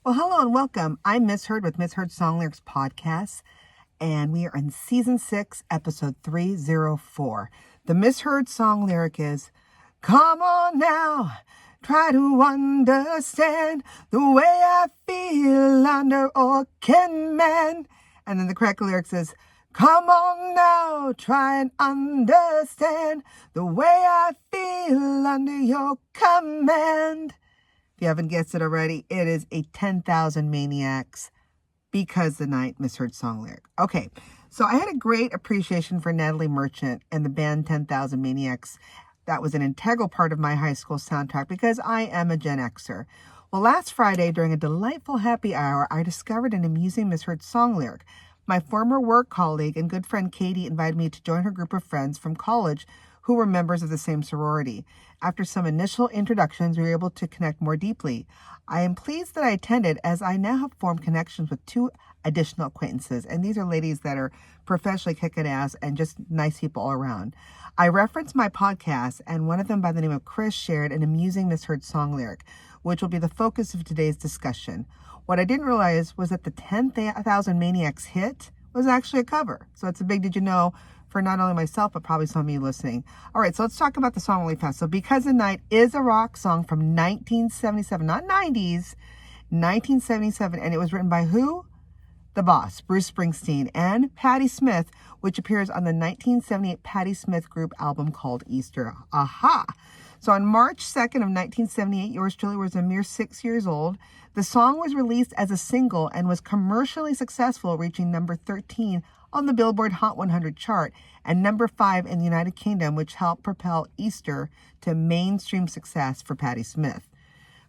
Well, hello and welcome. I'm Miss Heard with Miss Heard Song Lyrics Podcast, and we are in Season 6, Episode 304. The Miss Heard song lyric is, "Come on now, try to understand the way I feel under Orkin Man." And then the correct lyrics is, "Come on now, try and understand the way I feel under your command." If you haven't guessed it already, it is a 10,000 Maniacs Because the Night misheard song lyric. Okay, so I had a great appreciation for Natalie Merchant and the band 10,000 Maniacs. That was an integral part of my high school soundtrack because I am a Gen Xer. Well, last Friday, during a delightful happy hour, I discovered an amusing misheard song lyric. My former work colleague and good friend Katie invited me to join her group of friends from college who were members of the same sorority. After some initial introductions, we were able to connect more deeply. I am pleased that I attended, as I now have formed connections with two additional acquaintances, and these are ladies that are professionally kicking ass and just nice people all around. I referenced my podcast, and one of them by the name of Chris shared an amusing misheard song lyric, which will be the focus of today's discussion. What I didn't realize was that the 10,000 Maniacs hit was actually a cover. So it's a big did you know for not only myself, but probably some of you listening. All right, so let's talk about the song really fast. So Because the Night is a rock song from 1977, not 90s, 1977. And it was written by who? The Boss, Bruce Springsteen, and Patti Smith, which appears on the 1978 Patti Smith Group album called Easter. Aha! So on March 2nd of 1978, yours truly was a mere 6 years old. The song was released as a single and was commercially successful, reaching number 13 on the Billboard Hot 100 chart and number 5 in the United Kingdom, which helped propel Easter to mainstream success for Patti Smith.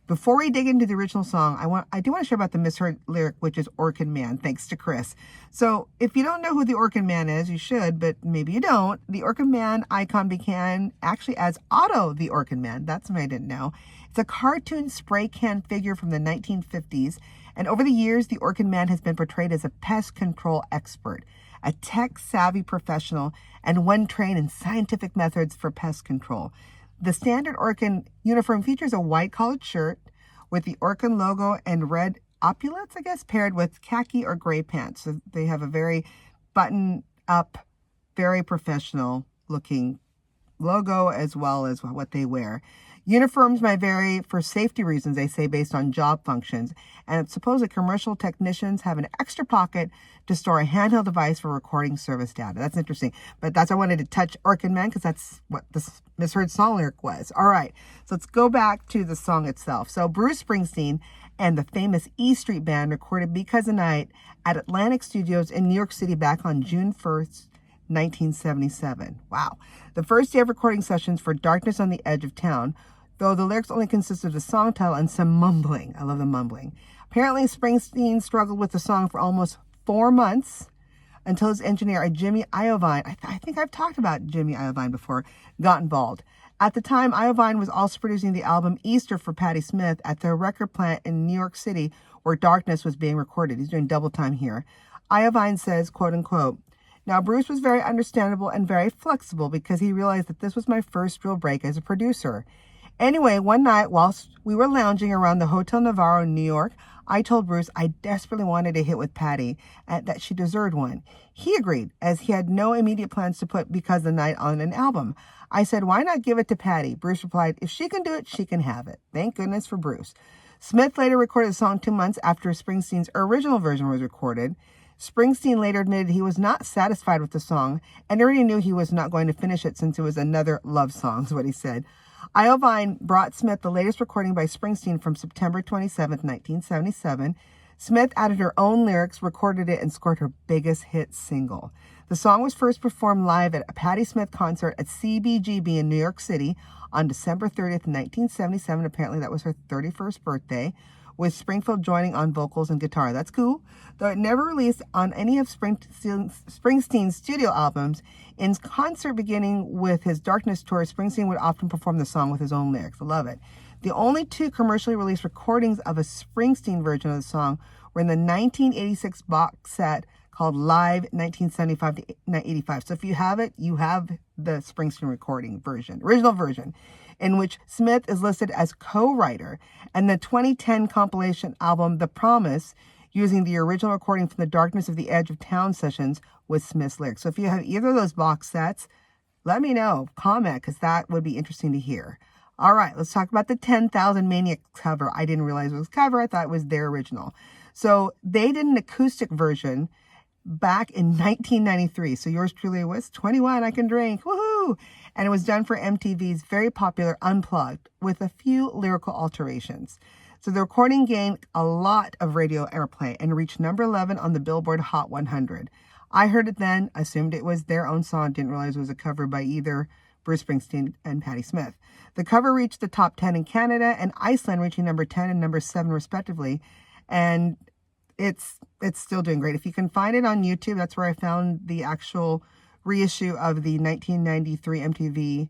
Before we dig into the original song, I do want to share about the misheard lyric, which is Orkin Man, thanks to Chris. So if you don't know who the Orkin Man is, you should, but maybe you don't. The Orkin Man icon began actually as Otto the Orkin Man. That's something I didn't know. It's a cartoon spray can figure from the 1950s. And over the years, the Orkin Man has been portrayed as a pest control expert, a tech-savvy professional, and one trained in scientific methods for pest control. The standard Orkin uniform features a white collared shirt with the Orkin logo and red epaulets, paired with khaki or gray pants. So they have a very button-up, very professional-looking logo as well as what they wear. Uniforms may vary for safety reasons, they say, based on job functions. And supposedly commercial technicians have an extra pocket to store a handheld device for recording service data. That's interesting. But I wanted to touch Orkin Man because that's what this misheard song lyric was. All right, so let's go back to the song itself. So Bruce Springsteen and the famous E Street Band recorded Because the Night at Atlantic Studios in New York City back on June 1st, 1977. Wow. The first day of recording sessions for Darkness on the Edge of Town, though the lyrics only consist of the song title and some mumbling. I love the mumbling. Apparently, Springsteen struggled with the song for almost 4 months until his engineer, Jimmy Iovine, I think I've talked about Jimmy Iovine before, got involved. At the time, Iovine was also producing the album Easter for Patti Smith at their record plant in New York City, where Darkness was being recorded. He's doing double time here. Iovine says, quote unquote, "Now, Bruce was very understandable and very flexible because he realized that this was my first real break as a producer. Anyway, one night whilst we were lounging around the Hotel Navarro in New York, I told Bruce I desperately wanted a hit with Patti and that she deserved one. He agreed, as he had no immediate plans to put Because the Night on an album. I said, why not give it to Patti? Bruce replied, if she can do it, she can have it. Thank goodness for Bruce. Smith later recorded the song 2 months after Springsteen's original version was recorded. Springsteen later admitted he was not satisfied with the song and already knew he was not going to finish it since it was another love song, is what he said. Iovine brought Smith the latest recording by Springsteen from September 27, 1977. Smith added her own lyrics, recorded it, and scored her biggest hit single. The song was first performed live at a Patti Smith concert at CBGB in New York City on December 30th, 1977. Apparently that was her 31st birthday, with Springfield joining on vocals and guitar. That's cool. Though it never released on any of Springsteen's studio albums, in concert beginning with his Darkness tour, Springsteen would often perform the song with his own lyrics. I love it. The only 2 commercially released recordings of a Springsteen version of the song were in the 1986 box set called Live 1975 to 1985. So if you have it, you have the Springsteen recording version, original version. in which Smith is listed as co-writer, and the 2010 compilation album The Promise, using the original recording from the Darkness of the Edge of Town sessions with Smith's lyrics. So if you have either of those box sets, let me know, comment, because that would be interesting to hear. All right, let's talk about the 10,000 Maniacs cover. I didn't realize it was cover. I thought it was their original. So they did an acoustic version back in 1993. So yours truly was 21, I Can Drink. Woohoo! And it was done for MTV's very popular Unplugged with a few lyrical alterations. So the recording gained a lot of radio airplay and reached number 11 on the Billboard Hot 100. I heard it then, assumed it was their own song, didn't realize it was a cover by either Bruce Springsteen and Patti Smith. The cover reached the top 10 in Canada and Iceland, reaching number 10 and number 7 respectively. And it's still doing great. If you can find it on YouTube, that's where I found the actual reissue of the 1993 MTV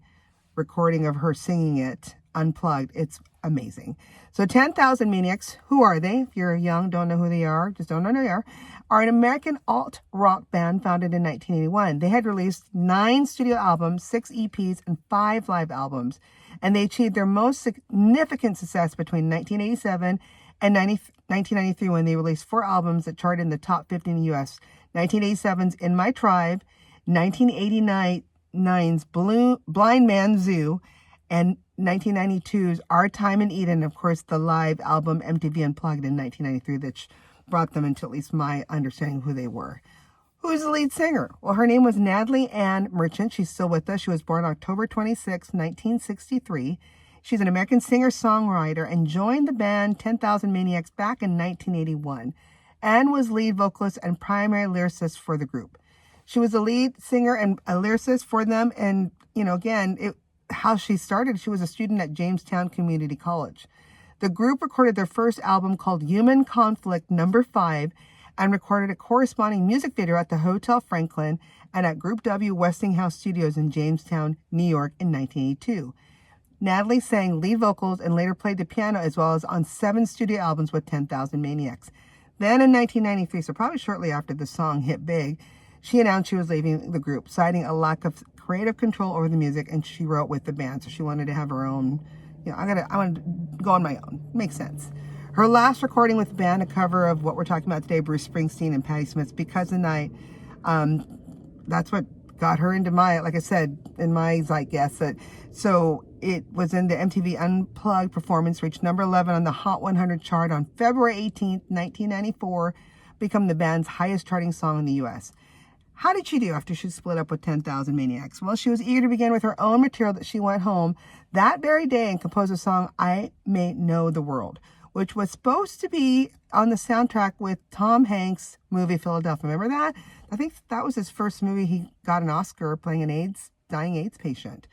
recording of her singing it unplugged. It's amazing. So 10,000 Maniacs, who are they? If you're young, don't know who they are, just don't know who they are an American alt-rock band founded in 1981. They had released 9 studio albums, 6 EPs, and 5 live albums. And they achieved their most significant success between 1987 and 1993 when they released 4 albums that charted in the top 50 in the U.S. 1987's In My Tribe, 1989's Blind Man Zoo, and 1992's Our Time in Eden, of course, the live album MTV Unplugged in 1993, that brought them into at least my understanding of who they were. Who's the lead singer? Well, her name was Natalie Ann Merchant. She's still with us. She was born October 26, 1963. She's an American singer-songwriter and joined the band 10,000 Maniacs back in 1981 and was lead vocalist and primary lyricist for the group. She was a lead singer and a lyricist for them. And, how she started, she was a student at Jamestown Community College. The group recorded their first album called Human Conflict No. 5 and recorded a corresponding music video at the Hotel Franklin and at Group W Westinghouse Studios in Jamestown, New York in 1982. Natalie sang lead vocals and later played the piano as well as on 7 studio albums with 10,000 Maniacs. Then in 1993, so probably shortly after the song hit big, she announced she was leaving the group, citing a lack of creative control over the music, and she wrote with the band. So she wanted to have her own, I want to go on my own. Makes sense. Her last recording with the band, a cover of what we're talking about today, Bruce Springsteen and Patti Smith's Because the Night. That's what got her into my, like I said, in my zeitgeist. So it was in the MTV Unplugged performance, reached number 11 on the Hot 100 chart on February 18th, 1994, become the band's highest charting song in the U.S. How did she do after she split up with 10,000 Maniacs? Well, she was eager to begin with her own material that she went home that very day and composed a song, I May Know the World, which was supposed to be on the soundtrack with Tom Hanks' movie Philadelphia. Remember that? I think that was his first movie. He got an Oscar playing an dying AIDS patient.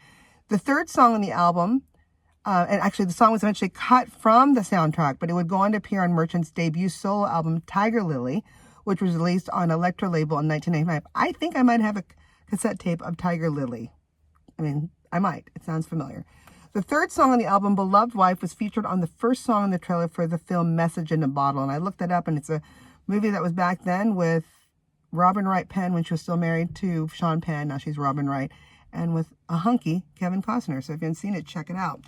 The third song on the album, and actually the song was eventually cut from the soundtrack, but it would go on to appear on Merchant's debut solo album, Tiger Lily, which was released on Elektra label in 1995. I think I might have a cassette tape of Tiger Lily. I might. It sounds familiar. The third song on the album, Beloved Wife, was featured on the first song in the trailer for the film Message in a Bottle. And I looked that up, and it's a movie that was back then with Robin Wright Penn when she was still married to Sean Penn. Now she's Robin Wright. And with a hunky, Kevin Costner. So if you haven't seen it, check it out.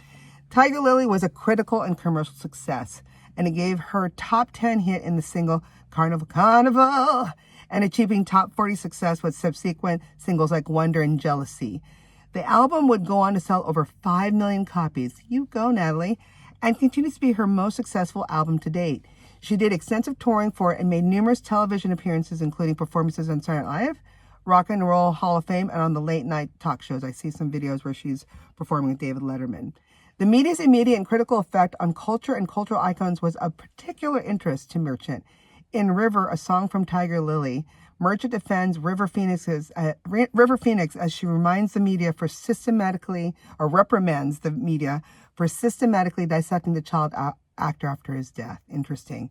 Tiger Lily was a critical and commercial success, and it gave her top 10 hit in the single Carnival, Carnival, and achieving top 40 success with subsequent singles like Wonder and Jealousy. The album would go on to sell over 5 million copies. You go, Natalie. And continues to be her most successful album to date. She did extensive touring for it and made numerous television appearances, including performances on Saturday Night Live, Rock and Roll Hall of Fame, and on the late night talk shows. I see some videos where she's performing with David Letterman. The media's immediate and critical effect on culture and cultural icons was of particular interest to Merchant. In River, a song from Tiger Lily, Merchant defends River Phoenix as she reminds the media for reprimands the media for systematically dissecting the child actor after his death. Interesting.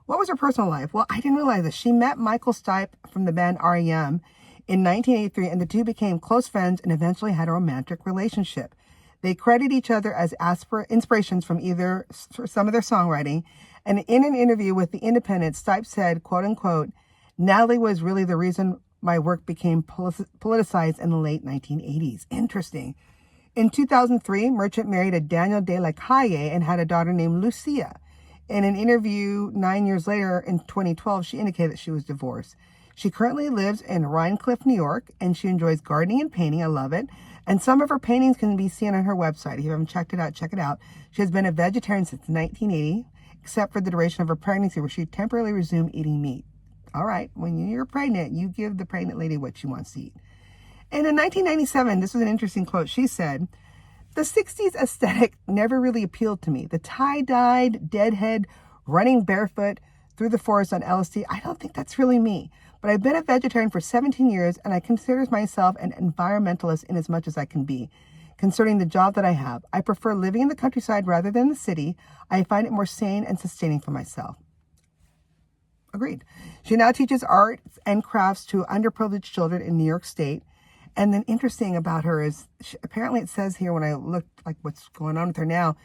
What was her personal life? Well, I didn't realize this. She met Michael Stipe from the band R.E.M. in 1983, and the two became close friends and eventually had a romantic relationship. They credit each other as inspirations from some of their songwriting. And in an interview with The Independent, Stipe said, quote unquote, Natalie was really the reason my work became politicized in the late 1980s. Interesting. In 2003, Merchant married a Daniel de la Calle and had a daughter named Lucia. In an interview 9 years later, in 2012, she indicated that she was divorced. She currently lives in Rhinecliff, New York, and she enjoys gardening and painting. I love it. And some of her paintings can be seen on her website. If you haven't checked it out, check it out. She has been a vegetarian since 1980, except for the duration of her pregnancy, where she temporarily resumed eating meat. All right, when you're pregnant, you give the pregnant lady what she wants to eat. And in 1997, this was an interesting quote. She said, "The 60s aesthetic never really appealed to me. The tie-dyed, deadhead, running barefoot through the forest on LSD, I don't think that's really me. But I've been a vegetarian for 17 years, and I consider myself an environmentalist in as much as I can be. Concerning the job that I have, I prefer living in the countryside rather than the city. I find it more sane and sustaining for myself." Agreed. She now teaches arts and crafts to underprivileged children in New York State. And then interesting about her is, apparently it says here when I looked like what's going on with her now,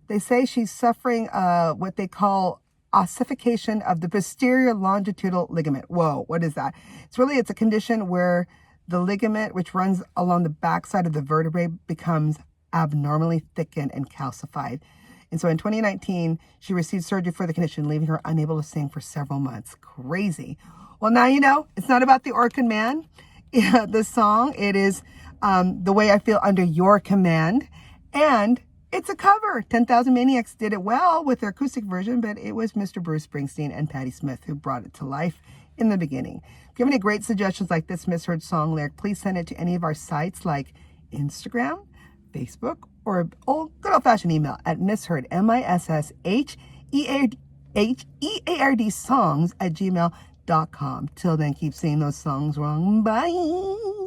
they say she's suffering what they call ossification of the posterior longitudinal ligament. Whoa, what is that? It's a condition where the ligament, which runs along the backside of the vertebrae, becomes abnormally thickened and calcified. And so in 2019, she received surgery for the condition, leaving her unable to sing for several months. Crazy. Well, now you know, it's not about the Orkin man. Yeah, the song, it is The Way I Feel Under Your Command. And it's a cover. 10,000 Maniacs did it well with their acoustic version, but it was Mr. Bruce Springsteen and Patti Smith who brought it to life in the beginning. If you have any great suggestions like this misheard song lyric, please send it to any of our sites like Instagram, Facebook, or good old-fashioned email at misheard, MISSHEARD songs @gmail.com. Till then, keep singing those songs wrong. Bye.